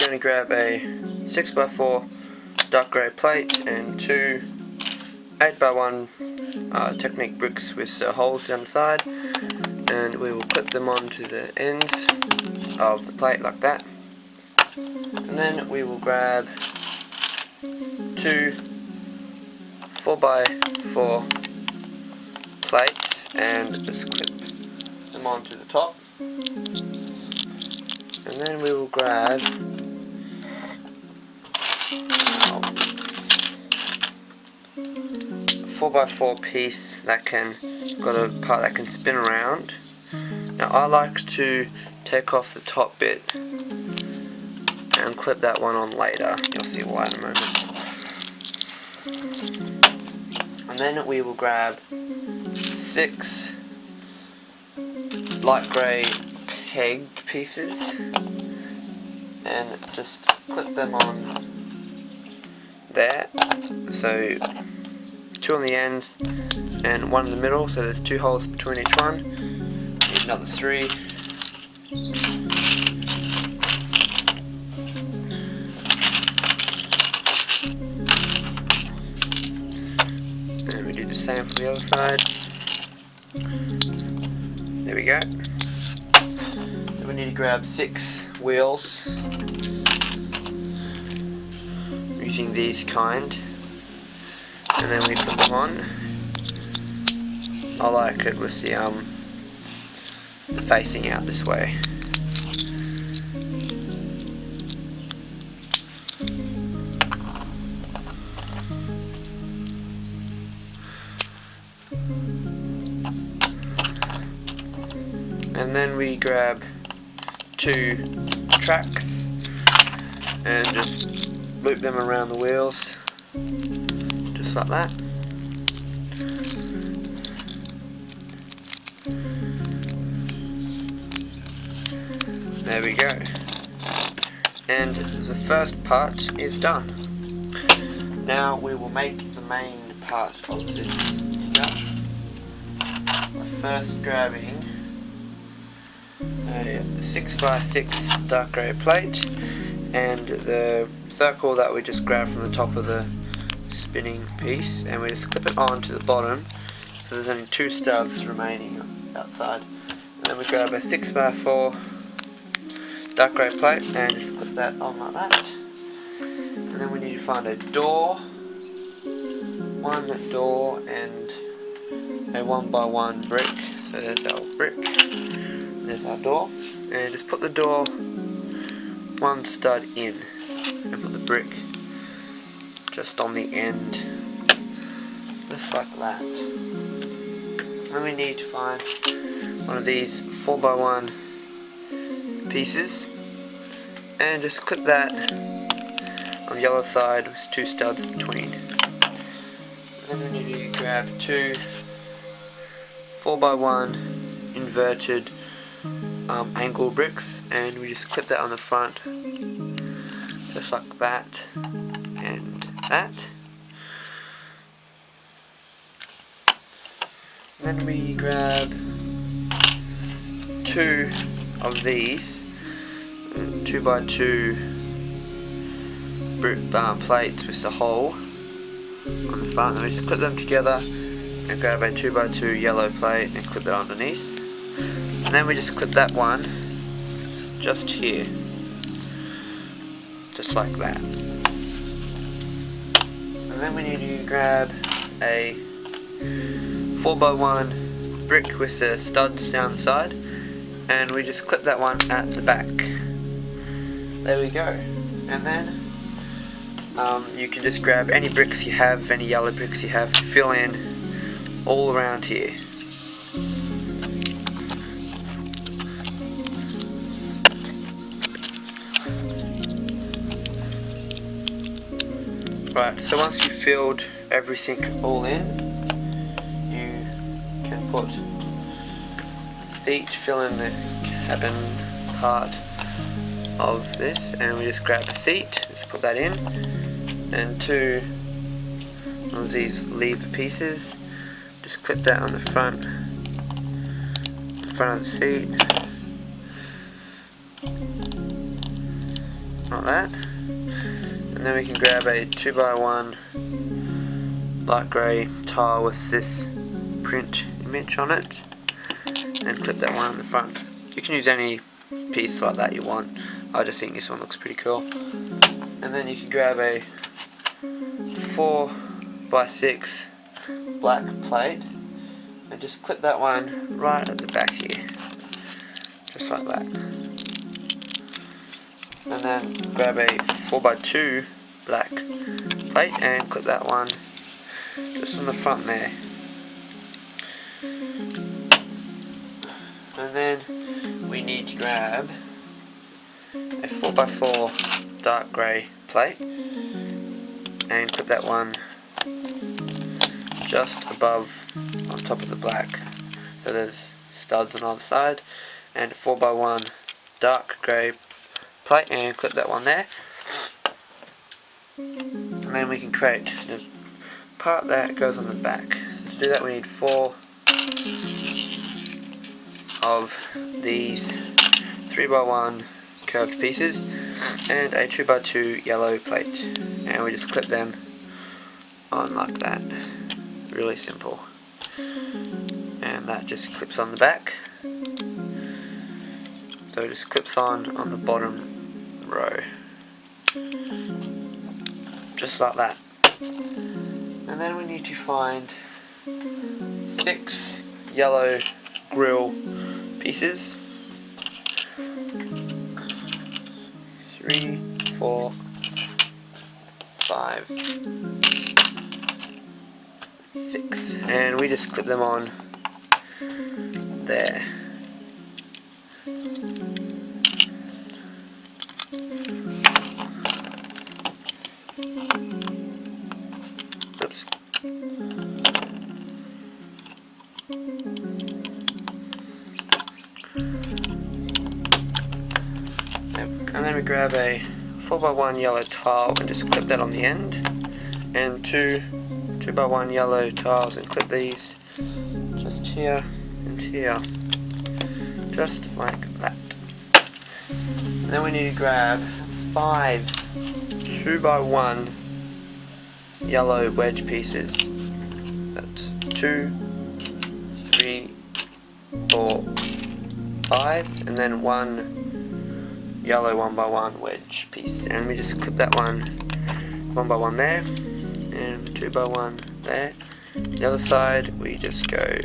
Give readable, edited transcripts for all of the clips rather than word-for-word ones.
going to grab a 6x4 dark grey plate and two 8x1 Technique bricks with holes down the side, and we will clip them onto the ends of the plate like that. And then we will grab two 4x4 plates and just clip them onto the top. And then we will grab a 4x4 piece that got a part that can spin around. Now I like to take off the top bit and clip that one on later. You'll see why in a moment. And then we will grab 6 light grey peg pieces and just clip them on there. So 2 on the ends and 1 in the middle, so there's 2 holes between each one. Need another 3. And we do the same for the other side. There we go. Then we need to grab 6 wheels using these kind, and then we put them on. I like it with the facing out this way. And then we grab 2 tracks and just loop them around the wheels, just like that. There we go. And the first part is done. Now we will make the main part of this figure by first grabbing a 6x6 dark grey plate and the circle that we just grabbed from the top of the spinning piece, and we just clip it onto the bottom, so there's only 2 stubs remaining outside. And then we grab a 6x4 dark grey plate and just clip that on like that. And then we need to find a door, 1 door and a 1x1 brick. So there's our brick, there's our door, and just put the door 1 stud in and put the brick just on the end, just like that. Then we need to find one of these 4x1 pieces and just clip that on the other side with 2 studs between. And then we need to grab 2 4x1 inverted angle bricks, and we just clip that on the front just like that and that. Then we grab 2 of these 2x2 brick plates with the hole on the front, and we just clip them together and grab a 2x2 yellow plate and clip it underneath. And then we just clip that one just here, just like that. And then we need to grab a 4x1 brick with the studs down the side, and we just clip that one at the back. There we go. And then you can just grab any bricks you have, any yellow bricks you have, fill in all around here. Right, so once you've filled everything all in, you can put fill in the cabin part of this, and we just grab a seat, just put that in, and 2 of these lever pieces, just clip that on the front of the seat, like that. And then we can grab a 2x1 light grey tile with this print image on it and clip that one on the front. You can use any piece like that you want. I just think this one looks pretty cool. And then you can grab a 4x6 black plate and just clip that one right at the back here, just like that. And then grab a 4x2 black plate and clip that one just on the front there. And then we need to grab a 4x4 dark grey plate and clip that one just above on top of the black, so there's studs on either side, and a 4x1 dark grey plate and clip that one there. And then we can create the part that goes on the back. So to do that we need 4 of these 3x1 curved pieces and a 2x2 yellow plate, and we just clip them on like that. Really simple. And that just clips on the back, so it just clips on the bottom row, just like that. And then we need to find 6 yellow grill pieces. 3, 4, 5, 6, and we just clip them on there. Oops. And then we grab a 4x1 yellow tile and just clip that on the end, and 2x1 yellow tiles and clip these just here and here, just like that. And then we need to grab 5 2x1 yellow wedge pieces. That's 2, 3, 4, 5, and then 1 yellow 1x1 wedge piece, and we just clip that one 1x1 there and 2x1 there. The other side we just go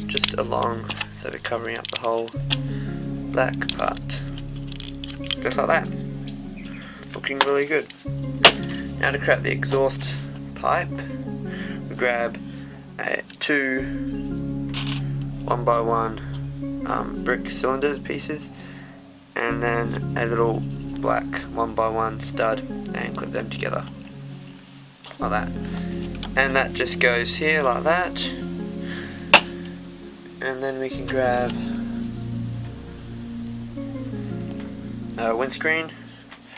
just along, so we're covering up the whole black part, just like that. Looking really good. Now to create the exhaust pipe, we grab 2 1x1 brick cylinders pieces, and then a little black 1x1 stud, and clip them together like that. And that just goes here like that. And then we can grab a windscreen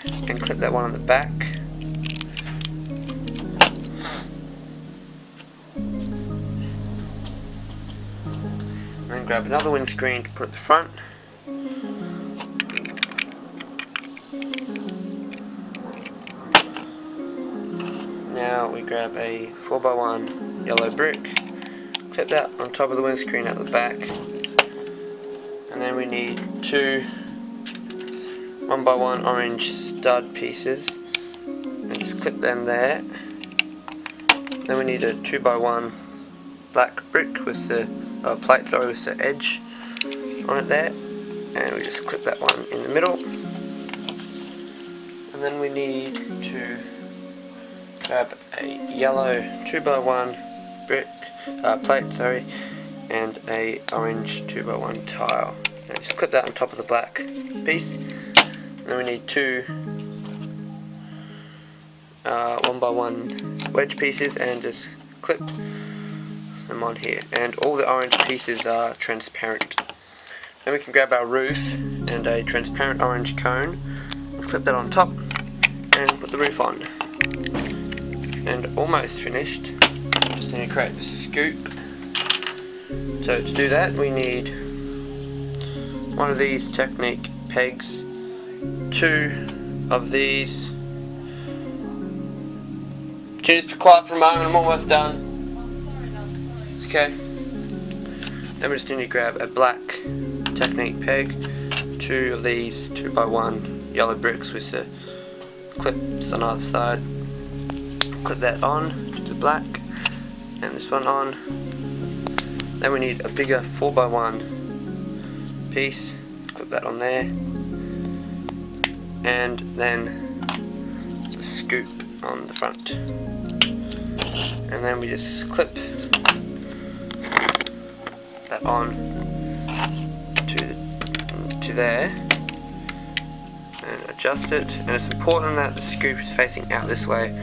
and clip that one on the back. And then grab another windscreen to put at the front. Now we grab a 4x1 yellow brick, clip that on top of the windscreen at the back, and then we need 2 1x1 orange stud pieces and just clip them there. Then we need a 2x1 black brick with the plate, with the edge on it there, and we just clip that one in the middle. And then we need to grab a yellow 2x1 brick plate, and a orange 2x1 tile. And just clip that on top of the black piece. And then we need 2 1x1 wedge pieces and just clip them on here. And all the orange pieces are transparent. Then we can grab our roof and a transparent orange cone and clip that on top and put the roof on. And almost finished. Just need to create the scoop. So to do that we need one of these Technique pegs 2 of these. Can you just be quiet for a moment? I'm almost done. It's okay. Then we just need to grab a black Technique peg, 2 of these 2x1 yellow bricks with the clips on either side. Clip that on to the black, and this one on. Then we need a bigger 4x1 piece. Clip that on there, and then the scoop on the front. And then we just clip that on to there and adjust it. And it's important that the scoop is facing out this way,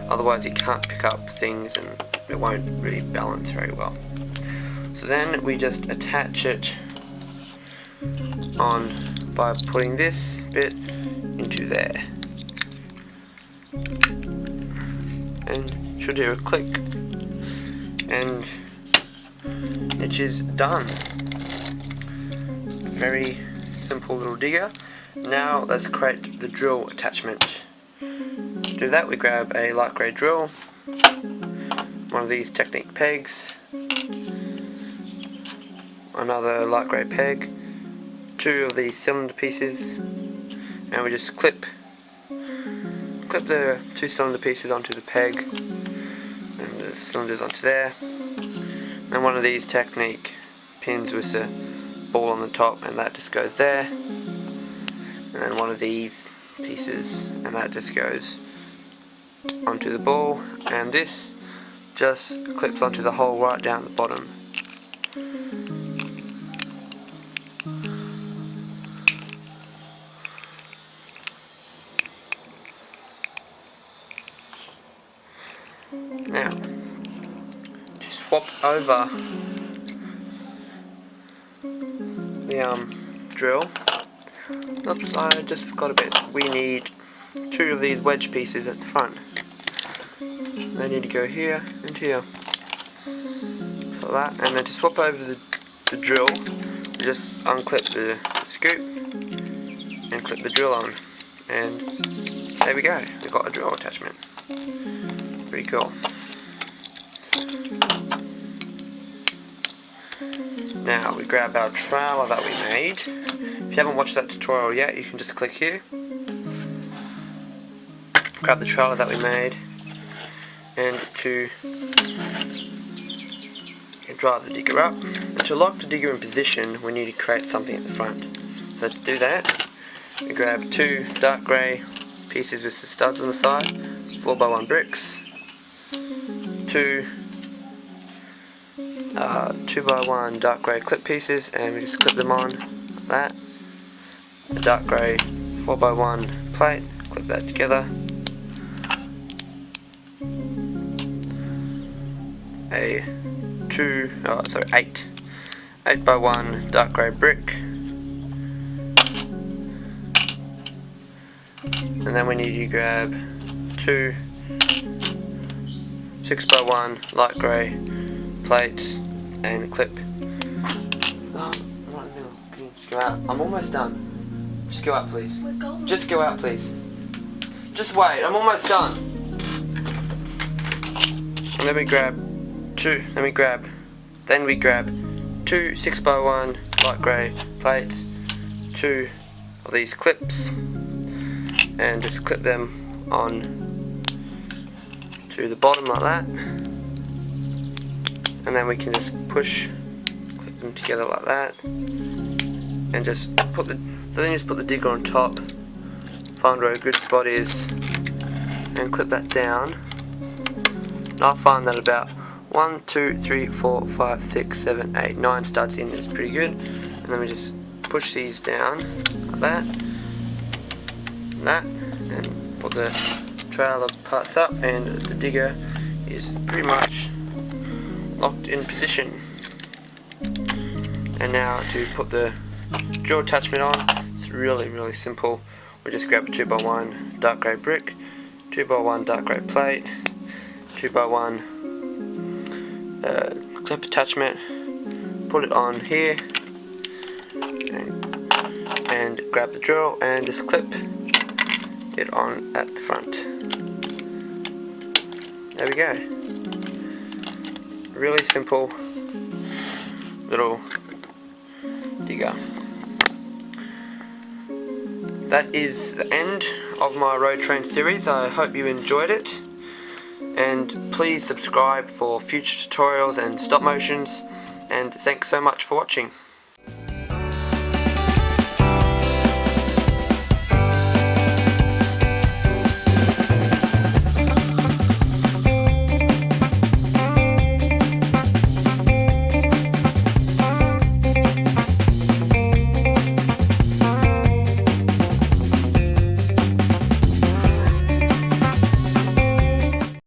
otherwise you can't pick up things and it won't really balance very well. So then we just attach it on by putting this bit into there, and should hear a click, and it is done. Very simple little digger. Now let's create the drill attachment. To do that, we grab a light grey drill, one of these Technique pegs, another light grey peg, 2 of these cylinder pieces, and we just clip the 2 cylinder pieces onto the peg and the cylinders onto there, and one of these Technique pins with the ball on the top, and that just goes there, and then one of these pieces, and that just goes onto the ball, and this just clips onto the hole right down the bottom. Now, to swap over the drill, oops, I just forgot a bit. We need 2 of these wedge pieces at the front. They need to go here and here. Like that, and then to swap over the drill, we just unclip the scoop and clip the drill on, and there we go. We've got a drill attachment. Pretty cool. Now we grab our trailer that we made. If you haven't watched that tutorial yet, you can just click here. Grab the trailer that we made, and to drive the digger up. And to lock the digger in position, we need to create something at the front. So to do that, we grab 2 dark grey pieces with the studs on the side, 4x1 bricks, 2 2x1 dark grey clip pieces, and we just clip them on like that. A dark grey 4x1 plate, clip that together. A 8x1 dark grey brick, and then we need to grab 2 6x1 light grey plates and clip. Oh, right in the middle. Can you just go out? I'm almost done. Just go out, please. Just go out, please. Just wait. I'm almost done. And then we grab 2 6x1 light grey plates, 2 of these clips, and just clip them on to the bottom like that, and then we can just clip them together like that, and just put the digger on top, find where a good spot is, and clip that down. And I'll find that about 1, 2, 3, 4, 5, 6, 7, 8, 9 studs in is pretty good. And then we just push these down like that, and that, and put the trailer parts up, and the digger is pretty much locked in position. And now to put the drill attachment on, it's really simple. We just grab a 2x1 dark grey brick, 2x1 dark grey plate, 2x1 clip attachment, put it on here, and grab the drill and just clip it on at the front. There we go. Really simple little digger. That is the end of my road train series. I hope you enjoyed it, and please subscribe for future tutorials and stop motions, and thanks so much for watching.